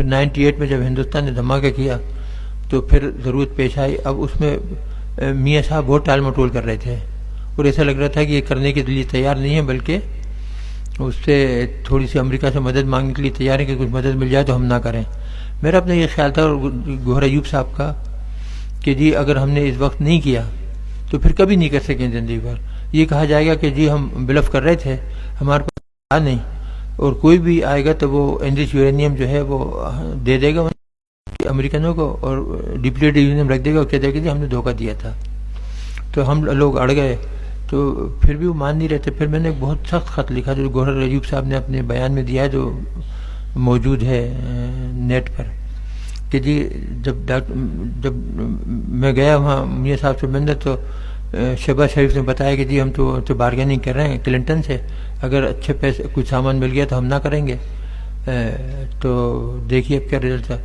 پھر 98 میں جب ہندوستان نے دھماکہ کیا تو پھر ضرورت پیش آئی. اب اس میں میاں صاحب بہت ٹال مٹول کر رہے تھے اور ایسا لگ رہا تھا کہ یہ کرنے کے لیے تیار نہیں ہے، بلکہ اس سے تھوڑی سی امریکہ سے مدد مانگنے کے لیے تیار ہے کہ کچھ مدد مل جائے تو ہم نہ کریں. میرا اپنا یہ خیال تھا اور گوہر ایوب صاحب کا کہ جی اگر ہم نے اس وقت نہیں کیا تو پھر کبھی نہیں کر سکیں زندگی بھر. یہ کہا جائے گا کہ جی ہم بلف کر رہے تھے، ہمارے پاس تھا نہیں، اور کوئی بھی آئے گا تو وہ انرچ یورینیم جو ہے وہ دے دے گا امریکنوں کو اور ڈپلیٹڈ یورینیم رکھ دے گا اور کہہ دے گا کہ جی ہم نے دھوکہ دیا تھا. تو ہم لوگ اڑ گئے، تو پھر بھی وہ مان نہیں رہتے. پھر میں نے ایک بہت سخت خط لکھا جو گوہر ایوب صاحب نے اپنے بیان میں دیا ہے، جو موجود ہے نیٹ پر، کہ جی جب میں گیا وہاں میاں صاحب سے ملنے تو شہباز شریف نے بتایا کہ جی ہم تو بارگیننگ کر رہے ہیں کلنٹن سے، اگر اچھے پیسے کچھ سامان مل گیا تو ہم نہ کریں گے. تو دیکھیے اب کیا رزلٹ تھا.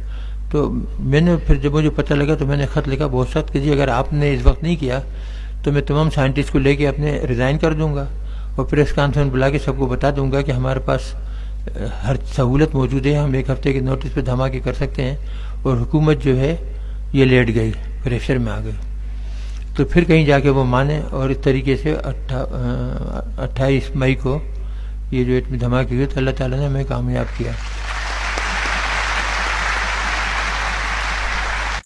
تو میں نے پھر جب مجھے پتہ لگا تو میں نے خط لکھا بہت سخت کہ جی اگر آپ نے اس وقت نہیں کیا تو میں تمام سائنٹسٹ کو لے کے اپنے ریزائن کر دوں گا اور پریس کانفرنس بلا کے سب کو بتا دوں گا کہ ہمارے پاس ہر سہولت موجود ہے، ہم 1 ہفتے کے نوٹس پہ دھماکے کر سکتے ہیں. اور حکومت جو ہے یہ لیٹ گئی، پریشر میں آ گئی. تو پھر کہیں جا کے وہ مانے اور اس طریقے سے 28 مئی کو یہ جو اتنے دھماکے ہوئے تو اللہ تعالیٰ نے ہمیں کامیاب کیا.